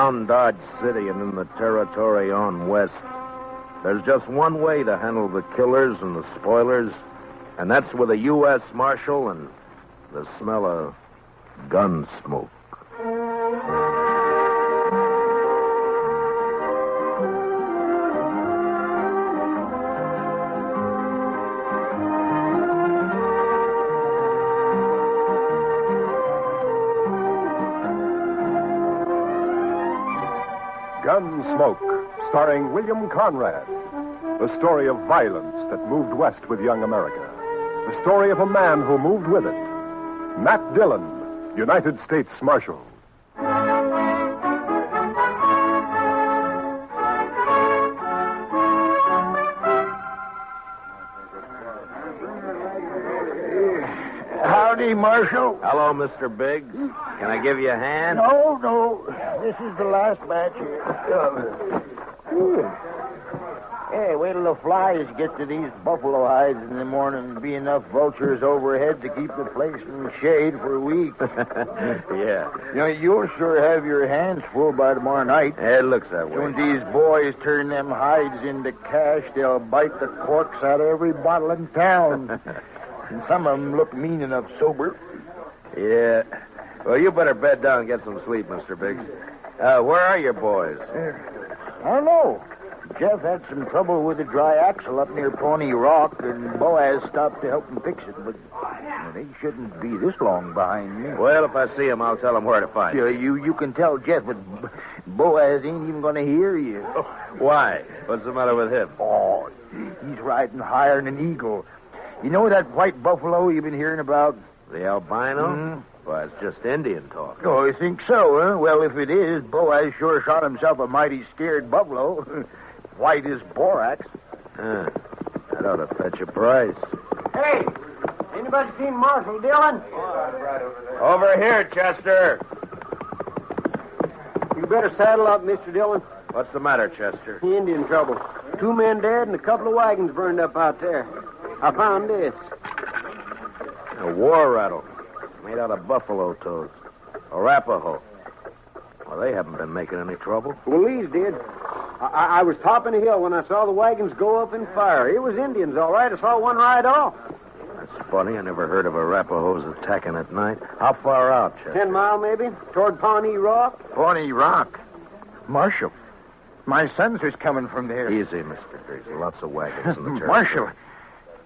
Around Dodge City and in the territory on west, there's just one way to handle the killers and the spoilers, and that's with a U.S. Marshal and the smell of gun smoke. Gunsmoke, starring William Conrad. The story of violence that moved west with young America. The story of a man who moved with it. Matt Dillon, United States Marshal. Howdy, Marshal. Hello, Mr. Biggs. Can I give you a hand? No. This is the last batch here. Hey, wait till the flies get to these buffalo hides in the morning and be enough vultures overhead to keep the place in shade for a week. Yeah. You'll sure have your hands full by tomorrow night. It looks that way. When these boys turn them hides into cash, they'll bite the corks out of every bottle in town. And some of them look mean enough sober. Yeah. Well, you better bed down and get some sleep, Mr. Biggs. Where are your boys? I don't know. Jeff had some trouble with a dry axle up near Pawnee Rock, and Boaz stopped to help him fix it, but they shouldn't be this long behind me. Well, if I see him, I'll tell him where to find you. You can tell Jeff, but Boaz ain't even going to hear you. Why? What's the matter with him? Oh, he's riding higher than an eagle. You know that white buffalo you've been hearing about? The albino? Mm-hmm. Well, it's just Indian talk. Oh, you think so, huh? Well, if it is, Boaz sure shot himself a mighty scared buffalo. White as borax. That ought to fetch a price. Hey, anybody seen Marshal Dillon? Over here, Chester. You better saddle up, Mr. Dillon. What's the matter, Chester? Indian trouble. 2 men dead and a couple of wagons burned up out there. I found this. A war rattle made out of buffalo toes. Arapaho. Well, they haven't been making any trouble. Well, these did. I was topping a hill when I saw the wagons go up in fire. It was Indians, all right. I saw one ride off. That's funny. I never heard of Arapahos attacking at night. How far out, Chester? 10 mile, maybe, toward Pawnee Rock. Pawnee Rock? Marshal, my sons was coming from there. Easy, Mr. Biggs. Lots of wagons in the territory. Marshal,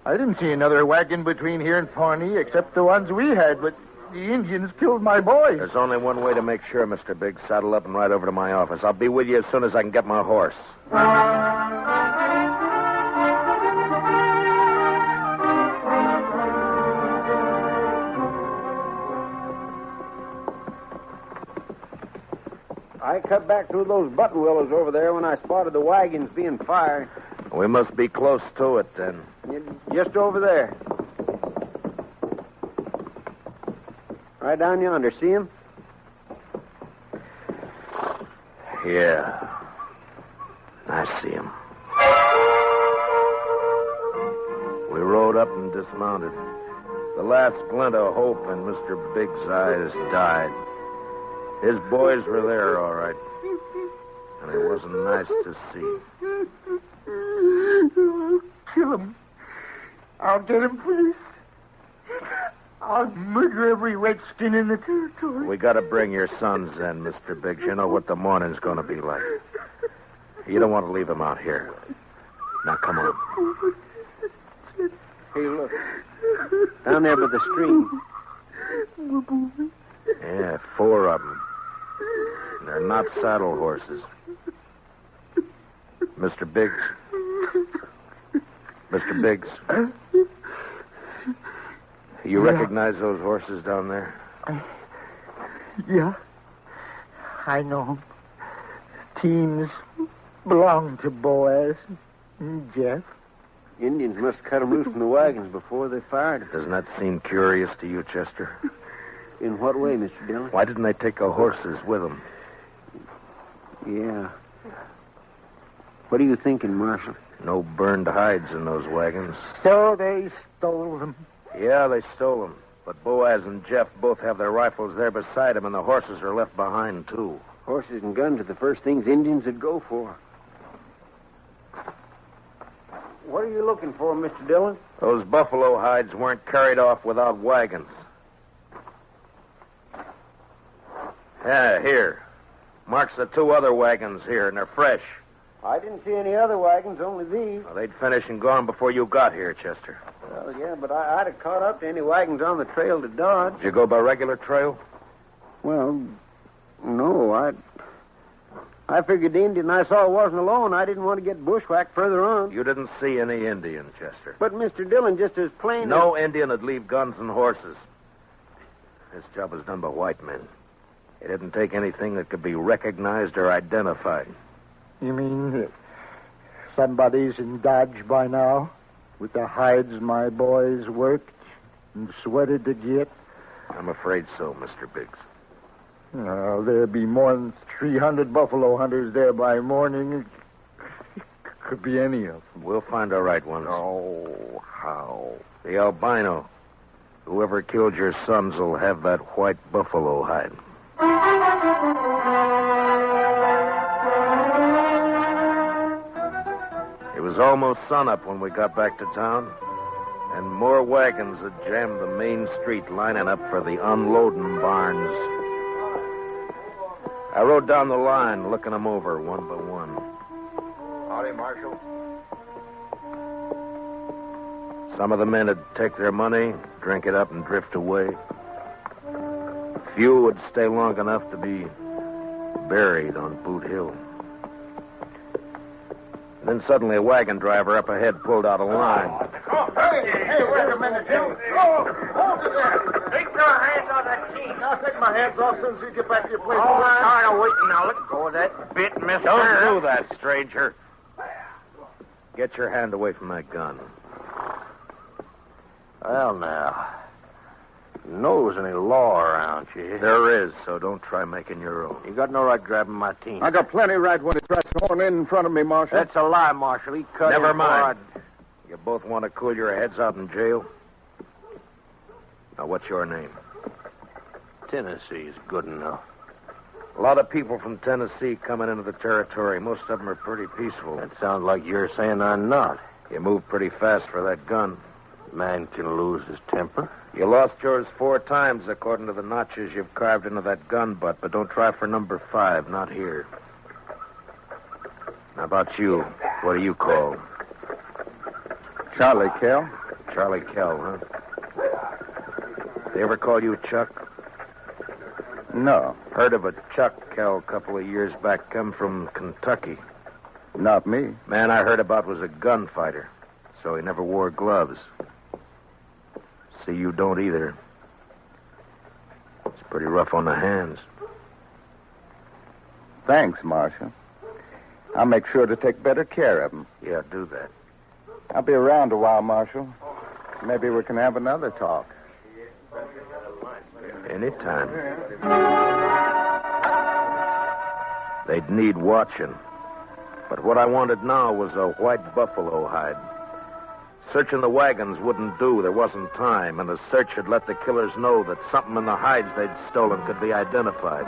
I didn't see another wagon between here and Pawnee except the ones we had, but the Indians killed my boys. There's only one way to make sure, Mr. Biggs. Saddle up and ride over to my office. I'll be with you as soon as I can get my horse. I cut back through those button willows over there when I spotted the wagons being fired. We must be close to it, then. Just over there. Right down yonder. See him? Yeah. I see him. We rode up and dismounted. The last glint of hope in Mr. Biggs' eyes died. His boys were there, all right. And it wasn't nice to see. Kill him. I'll get him, please. I'll murder every redskin in the territory. We got to bring your sons in, Mr. Biggs. You know what the morning's going to be like. You don't want to leave them out here. Now, come on. Hey, look. Down there by the stream. Yeah, 4 of them. They're not saddle horses. Mr. Biggs. Mr. Biggs. You recognize those horses down there? Yeah. I know them. Teams belong to Boaz and Jeff. Indians must have cut them loose from the wagons before they fired. Doesn't that seem curious to you, Chester? In what way, Mr. Dillon? Why didn't they take the horses with them? Yeah. What are you thinking, Marshal? No burned hides in those wagons. So they stole them. Yeah, they stole them. But Boaz and Jeff both have their rifles there beside them, and the horses are left behind, too. Horses and guns are the first things Indians would go for. What are you looking for, Mr. Dillon? Those buffalo hides weren't carried off without wagons. Yeah, here. Marks the 2 other wagons here, and they're fresh. I didn't see any other wagons, only these. Well, they'd finished and gone before you got here, Chester. Well, yeah, but I'd have caught up to any wagons on the trail to Dodge. Did you go by regular trail? Well, no, I figured the Indian I saw wasn't alone. I didn't want to get bushwhacked further on. You didn't see any Indian, Chester. But, Mr. Dillon, just as plain No Indian would leave guns and horses. This job was done by white men. It didn't take anything that could be recognized or identified. You mean somebody's in Dodge by now? With the hides my boys worked and sweated to get? I'm afraid so, Mr. Biggs. There'll be more than 300 buffalo hunters there by morning. Could be any of them. We'll find the right ones. Oh, how? The albino. Whoever killed your sons will have that white buffalo hide. It was almost sunup when we got back to town, and more wagons had jammed the main street lining up for the unloading barns. I rode down the line, looking them over one by one. Howdy, Marshal. Some of the men would take their money, drink it up, and drift away. Few would stay long enough to be buried on Boot Hill. Then suddenly a wagon driver up ahead pulled out a line. Hey, wait a minute, Jim. Hold it there. Take your hands on that team. I'll take my hands off as soon as you get back to your place. Oh, tired of waiting. Now, let go of that bit, mister. Don't do that, stranger. Get your hand away from that gun. Well, now, knows any law around you. There is, so don't try making your own. You got no right grabbing my team. I got plenty right when he tries to horn in front of me, Marshal. That's a lie, Marshal. He cut Never in mind. hard. You both want to cool your heads out in jail? Now, what's your name? Tennessee's good enough. A lot of people from Tennessee coming into the territory. Most of them are pretty peaceful. That sounds like you're saying I'm not. You moved pretty fast for that gun. Man can lose his temper. You lost yours 4 times, according to the notches you've carved into that gun butt, but don't try for number 5, not here. How about you? What do you call? Charlie Kell. Charlie Kell, huh? They ever call you Chuck? No, Heard of a Chuck Kell a couple of years back, come from Kentucky. not me. Man I heard about was a gunfighter, so he never wore gloves. See, you don't either. It's pretty rough on the hands. Thanks, Marshal. I'll make sure to take better care of him. Yeah, do that. I'll be around a while, Marshal. Maybe we can have another talk. Anytime. They'd need watching. But what I wanted now was a white buffalo hide. Searching the wagons wouldn't do. There wasn't time, and a search had let the killers know that something in the hides they'd stolen could be identified.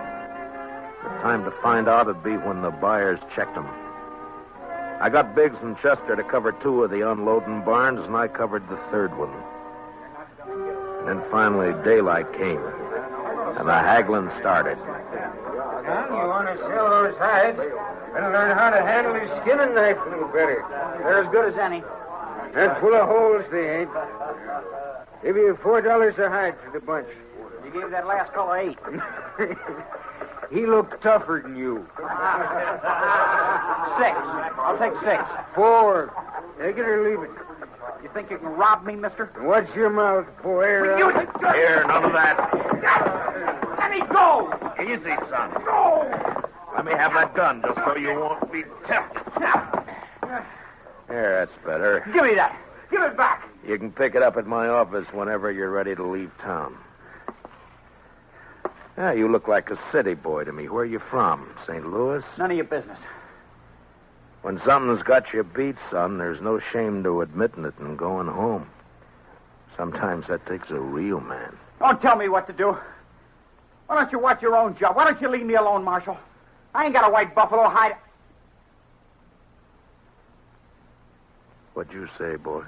The time to find out would be when the buyers checked them. I got Biggs and Chester to cover 2 of the unloading barns, and I covered the 3rd one. And then finally daylight came, and the haggling started. You want to sell those hides? Better learn how to handle your skinning knife a little better. They're as good as any. And full of holes they ain't. Give you $4 a hide for the bunch. You gave that last fellow 8. He looked tougher than you. 6. I'll take 6. 4. Take it or leave it. You think you can rob me, mister? Watch your mouth, boy. Here, none of that. Let me go! Easy, son. Go! Let me have that gun just so you won't be tempted. There, that's better. Give me that. Give it back. You can pick it up at my office whenever you're ready to leave town. Yeah, you look like a city boy to me. Where are you from? St. Louis? None of your business. When something's got you beat, son, there's no shame to admitting it and going home. Sometimes that takes a real man. Don't tell me what to do. Why don't you watch your own job? Why don't you leave me alone, Marshal? I ain't got a white buffalo hide. What'd you say, boy?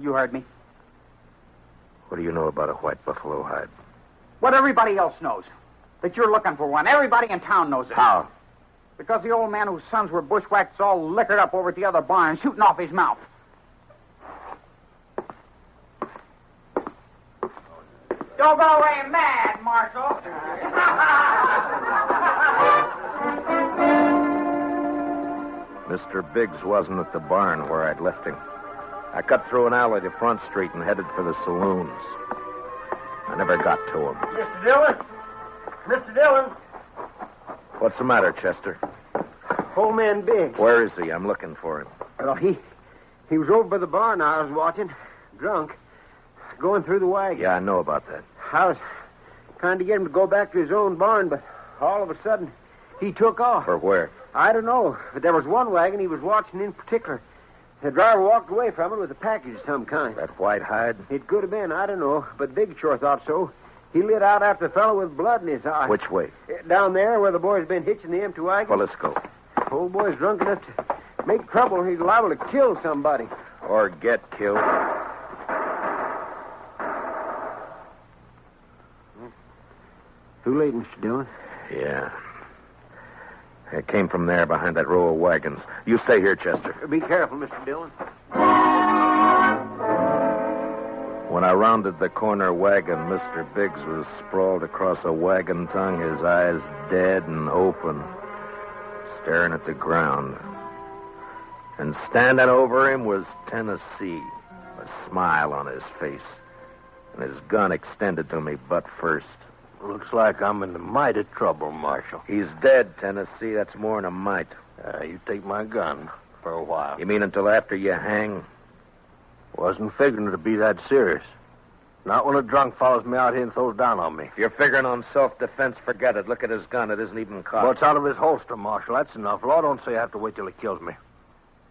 You heard me. What do you know about a white buffalo hide? What everybody else knows. That you're looking for one. Everybody in town knows it. How? Because the old man whose sons were bushwhacked is all liquored up over at the other barn, shooting off his mouth. Don't go away mad, Marshal. Mr. Biggs wasn't at the barn where I'd left him. I cut through an alley to Front Street and headed for the saloons. I never got to him. Mr. Dillon? Mr. Dillon? What's the matter, Chester? Old man Biggs. Where is he? I'm looking for him. Well, he was over by the barn I was watching, drunk, going through the wagon. Yeah, I know about that. I was trying to get him to go back to his own barn, but all of a sudden, he took off. For where? I don't know, but there was one wagon he was watching in particular. The driver walked away from it with a package of some kind. That white hide? It could have been, I don't know, but Big sure thought so. He lit out after the fellow with blood in his eye. Which way? Down there where the boy's been hitching the empty wagon. Well, let's go. Old boy's drunk enough to make trouble. He's liable to kill somebody. Or get killed. Too late, Mr. Dillon. Yeah. It came from there behind that row of wagons. You stay here, Chester. Be careful, Mr. Dillon. When I rounded the corner wagon, Mr. Biggs was sprawled across a wagon tongue, his eyes dead and open, staring at the ground. And standing over him was Tennessee, a smile on his face, and his gun extended to me butt first. Looks like I'm in the mighty trouble, Marshal. He's dead, Tennessee. That's more than a mite. You take my gun for a while. You mean until after you hang? Wasn't figuring to be that serious. Not when a drunk follows me out here and throws down on me. If you're figuring on self-defense, forget it. Look at his gun. It isn't even cocked. Well, it's out of his holster, Marshal. That's enough. Law don't say I have to wait till he kills me.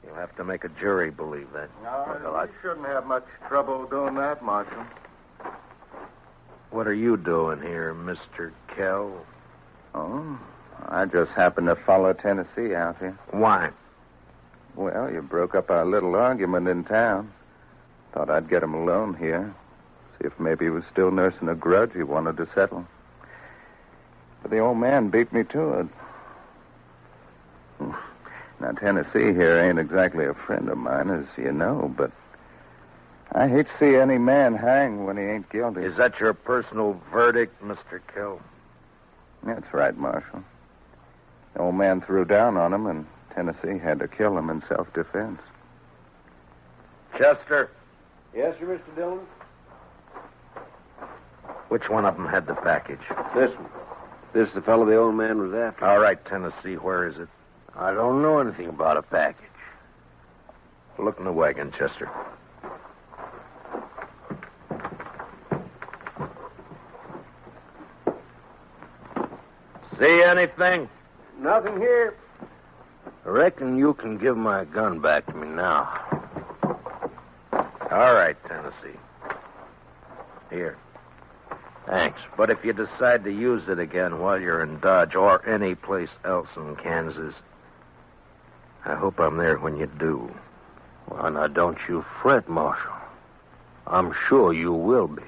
You'll have to make a jury believe that. Well, I shouldn't have much trouble doing that, Marshal. What are you doing here, Mr. Kell? Oh, I just happened to follow Tennessee out here. Why? Well, you broke up our little argument in town. Thought I'd get him alone here. See if maybe he was still nursing a grudge he wanted to settle. But the old man beat me to it. Now, Tennessee here ain't exactly a friend of mine, as you know, but I hate to see any man hang when he ain't guilty. Is that your personal verdict, Mr. Kell? That's right, Marshal. The old man threw down on him, and Tennessee had to kill him in self-defense. Chester, Yes, sir, Mr. Dillon? which one of them had the package? This one. This is the fellow the old man was after. All right, Tennessee, where is it? I don't know anything about a package. Look in the wagon, Chester. See anything? Nothing here. I reckon you can give my gun back to me now. All right, Tennessee. Here. Thanks. But if you decide to use it again while you're in Dodge or any place else in Kansas, I hope I'm there when you do. Well, now, don't you fret, Marshal. I'm sure you will be.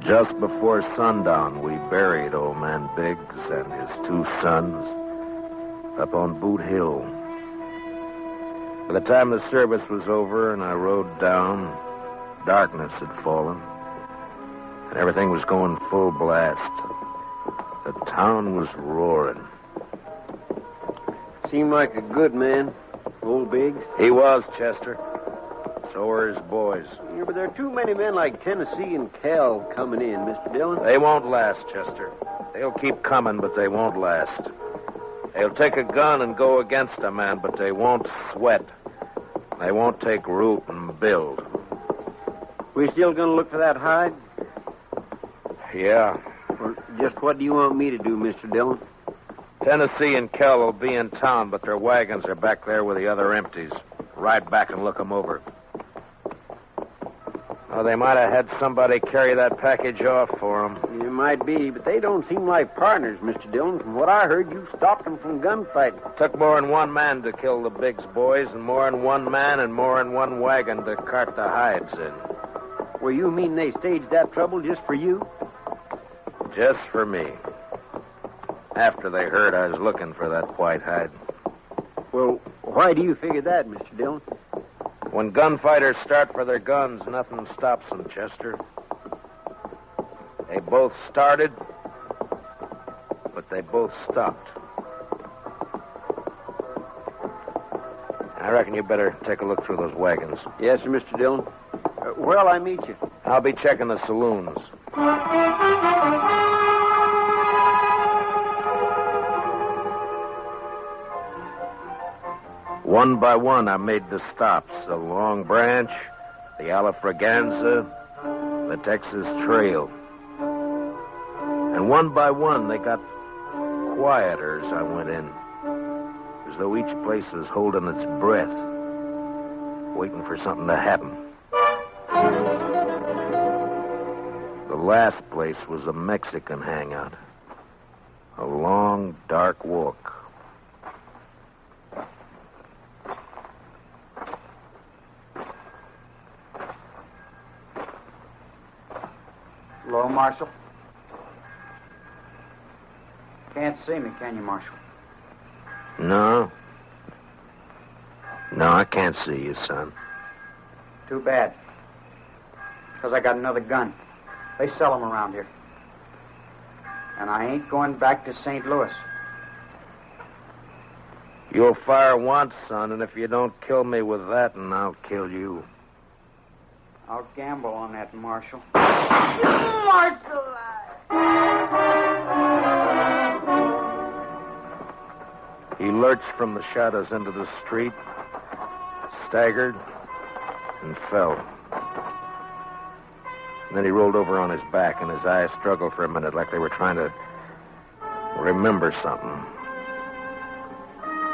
Just before sundown, we buried old man Biggs and his two sons up on Boot Hill. By the time the service was over and I rode down, darkness had fallen, and everything was going full blast. The town was roaring. Seemed like a good man, old Biggs. He was, Chester. So were his boys. Yeah, but there are too many men like Tennessee and Cal coming in, Mr. Dillon. They won't last, Chester. They'll keep coming, but they won't last. They'll take a gun and go against a man, but they won't sweat. They won't take root and build. We still going to look for that hide? Yeah. Or just what do you want me to do, Mr. Dillon? Tennessee and Kell will be in town, but their wagons are back there with the other empties. Ride back and look them over. Oh, they might have had somebody carry that package off for them. You might be, but they don't seem like partners, Mr. Dillon. From what I heard, you stopped them from gunfighting. Took more than one man to kill the Biggs boys, and more than one man and more than one wagon to cart the hides in. Well, you mean they staged that trouble just for you? Just for me. After they heard I was looking for that white hide. Well, why do you figure that, Mr. Dillon? When gunfighters start for their guns, nothing stops them, Chester. They both started, but they both stopped. I reckon you better take a look through those wagons. Yes, sir, Mr. Dillon. Where'll I meet you? I'll be checking the saloons. One by one, I made the stops. The Long Branch, the Alafraganza, the Texas Trail. And one by one, they got quieter as I went in. As though each place was holding its breath, waiting for something to happen. The last place was a Mexican hangout. A long, dark walk. Hello, Marshal. Can't see me, can you, Marshal? No. No, I can't see you, son. Too bad. Because I got another gun. They sell them around here. And I ain't going back to St. Louis. You'll fire once, son, and if you don't kill me with that, and I'll kill you. I'll gamble on that, Marshal. Marshal! He lurched from the shadows into the street, staggered, and fell. And then he rolled over on his back, and his eyes struggled for a minute like they were trying to remember something.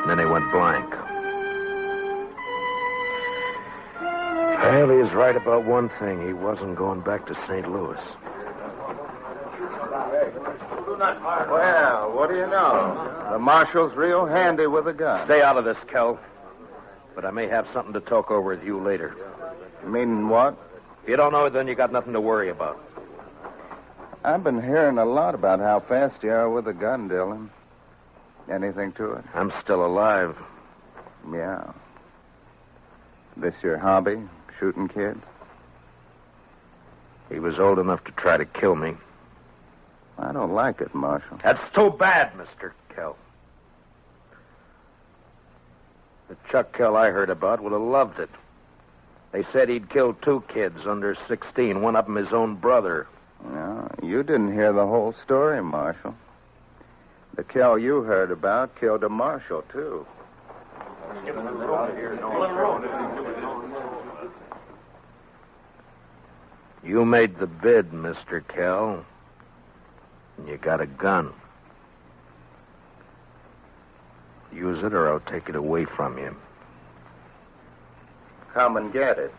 And then he went blank. Well, he was right about one thing. He wasn't going back to St. Louis. Well, what do you know? The marshal's real handy with a gun. Stay out of this, Kell. But I may have something to talk over with you later. Meaning what? If you don't know, then you got nothing to worry about. I've been hearing a lot about how fast you are with a gun, Dillon. Anything to it? I'm still alive. Yeah. This your hobby, shooting kids? He was old enough to try to kill me. I don't like it, Marshal. That's too bad, Mr. Kell. The Chuck Kell I heard about would have loved it. They said he'd killed 2 kids under 16, one of them his own brother. No, you didn't hear the whole story, Marshal. The Kell you heard about killed a marshal, too. You made the bid, Mr. Kell. And you got a gun. Use it or I'll take it away from you. Come and get it.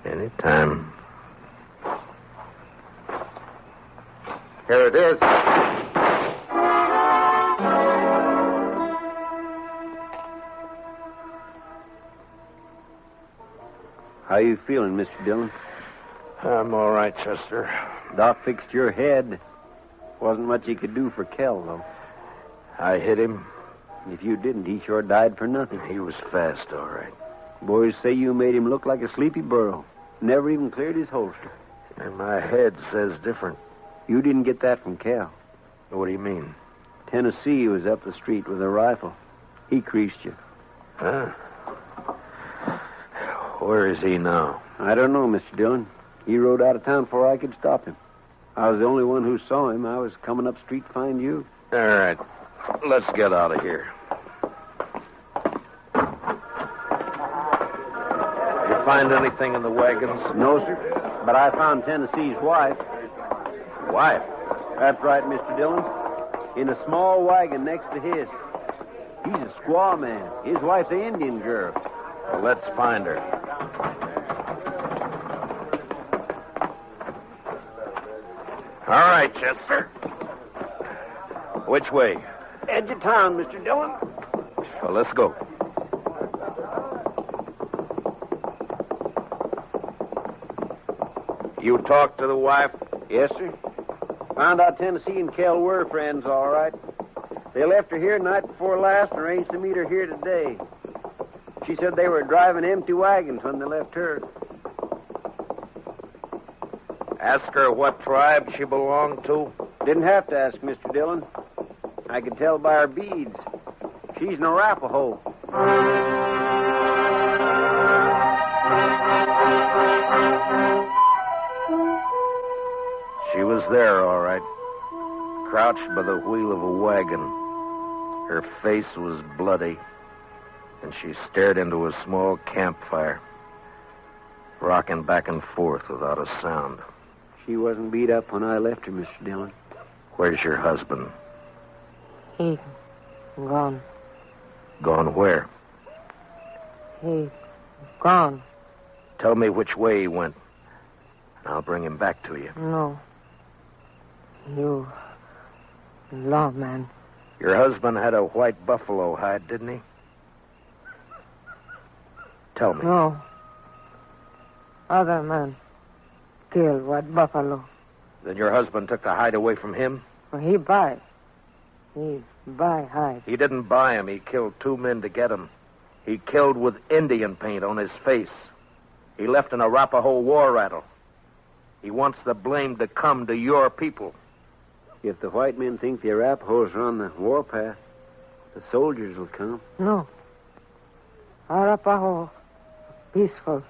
Anytime. Here it is. How you feeling, Mr. Dillon? I'm all right, Chester. Doc fixed your head. Wasn't much he could do for Kell, though. I hit him. If you didn't, he sure died for nothing. He was fast, all right. Boys say you made him look like a sleepy burro. Never even cleared his holster. And my head says different. You didn't get that from Kell. What do you mean? Tennessee was up the street with a rifle. He creased you. Huh? Where is he now? I don't know, Mr. Dillon. He rode out of town before I could stop him. I was the only one who saw him. I was coming up street to find you. All right. Let's get out of here. Did you find anything in the wagons? No, sir. But I found Tennessee's wife. Wife? That's right, Mr. Dillon. In a small wagon next to his. He's a squaw man. His wife's an Indian girl. Well, let's find her. All right, Chester. Which way? Edge of town, Mr. Dillon. Well, let's go. You talked to the wife? Yes, sir. Found out Tennessee and Kell were friends, all right. They left her here night before last and arranged to meet her here today. She said they were driving empty wagons when they left her. Ask her what tribe she belonged to? Didn't have to ask, Mr. Dillon. I could tell by her beads. She's an Arapaho. She was there, all right. Crouched by the wheel of a wagon. Her face was bloody, and she stared into a small campfire, rocking back and forth without a sound. She wasn't beat up when I left her, Mr. Dillon. Where's your husband? He gone. Gone where? He gone. Tell me which way he went, and I'll bring him back to you. No. You lawman. Your husband had a white buffalo hide, didn't he? Tell me. No. Other man killed white buffalo. Then your husband took the hide away from him? He buy. He buy hide. He didn't buy him. He killed 2 men to get him. He killed with Indian paint on his face. He left an Arapaho war rattle. He wants the blame to come to your people. If the white men think the Arapahoes are on the warpath, the soldiers will come. No. Arapaho peaceful.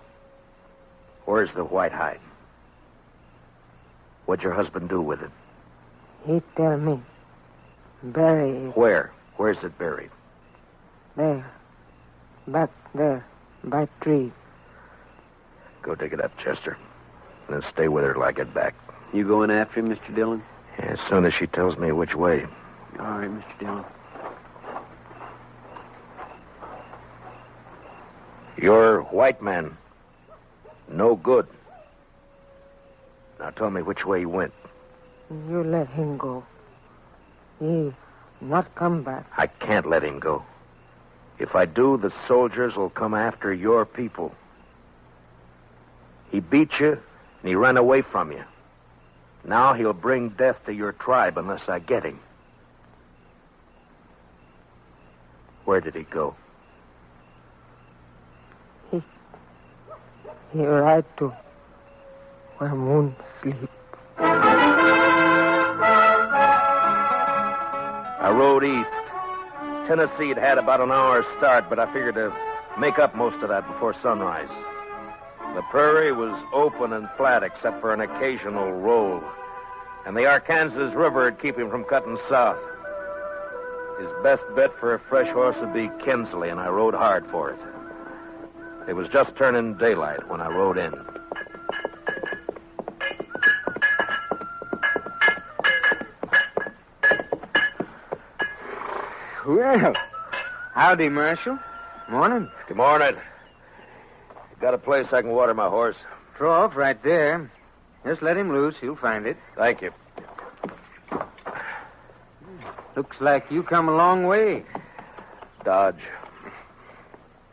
Where's the white hide? What'd your husband do with it? He tell me. Bury it. Where? Where's it buried? There. Back there. By tree. Go dig it up, Chester. And then stay with her till I get back. You going after him, Mr. Dillon? As soon as she tells me which way. All right, Mr. Dillon. You're white man. No good. Now tell me which way he went. You let him go. He not come back. I can't let him go. If I do, the soldiers will come after your people. He beat you, and he ran away from you. Now he'll bring death to your tribe unless I get him. Where did he go? He ride to where moon sleep. I rode east. Tennessee had about an hour's start, but I figured to make up most of that before sunrise. The prairie was open and flat except for an occasional roll, and the Arkansas River would keep him from cutting south. His best bet for a fresh horse would be Kinsley, and I rode hard for it. It was just turning daylight when I rode in. Well, howdy, Marshal. Morning. Good morning. Got a place I can water my horse? Trough right there. Just let him loose. He'll find it. Thank you. Looks like you come a long way. Dodge.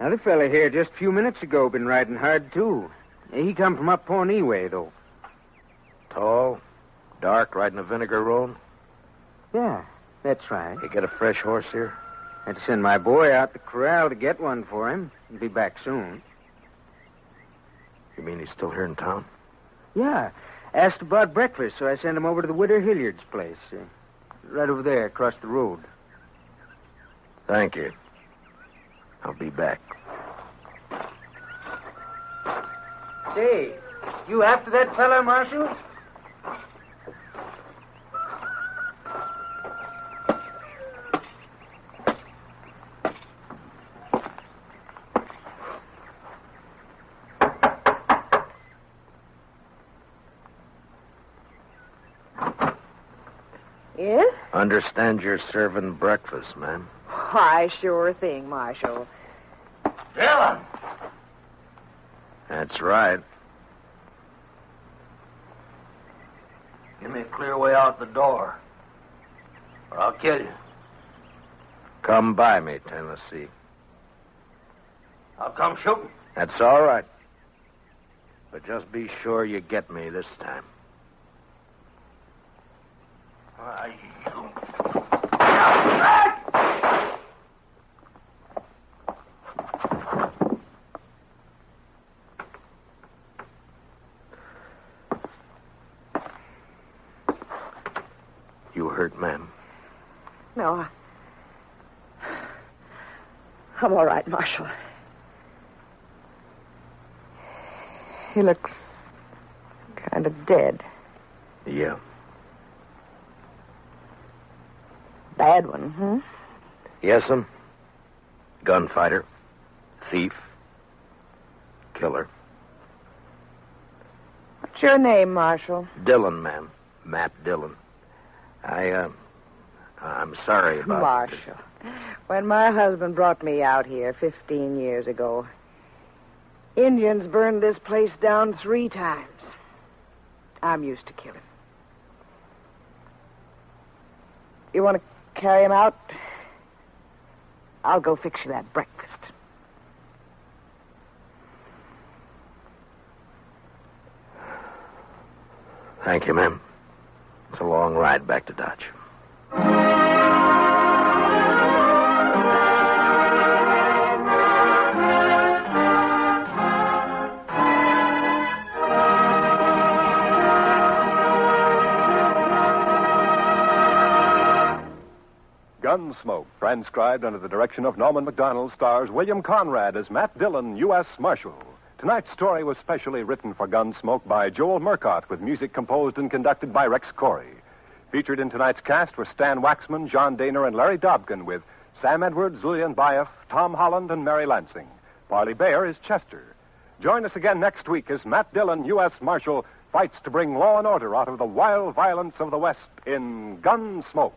Another fella here just a few minutes ago been riding hard, too. He come from up Pawnee way, though. Tall, dark, riding a vinegar roan? Yeah, that's right. You get a fresh horse here? Had to send my boy out the corral to get one for him. He'll be back soon. You mean he's still here in town? Yeah. Asked about breakfast, so I sent him over to the Widder Hilliard's place. Right over there, across the road. Thank you. I'll be back. Say, you after that fella, Marshal? Yes? Understand you're serving breakfast, ma'am. Why, sure thing, Marshal. Dillon! That's right. Give me a clear way out the door, or I'll kill you. Come by me, Tennessee. I'll come shooting. That's all right. But just be sure you get me this time. You hurt, ma'am? No, I'm all right, Marshal. He looks kind of dead. Yeah. Bad one, huh? Yes'm. Gunfighter. Thief. Killer. What's your name, Marshal? Dillon, ma'am. Matt Dillon. I'm sorry about Marshal. When my husband brought me out here 15 years ago, Indians burned this place down 3 times. I'm used to killing. You want to carry him out? I'll go fix you that breakfast. Thank you, ma'am. It's a long ride back to Dodge. Gunsmoke, transcribed under the direction of Norman MacDonald, stars William Conrad as Matt Dillon, U.S. Marshal. Tonight's story was specially written for Gunsmoke by Joel Murcott, with music composed and conducted by Rex Corey. Featured in tonight's cast were Stan Waxman, John Daner, and Larry Dobkin, with Sam Edwards, Lillian Baeff, Tom Holland, and Mary Lansing. Parley Bayer is Chester. Join us again next week as Matt Dillon, U.S. Marshal, fights to bring law and order out of the wild violence of the West in Gunsmoke.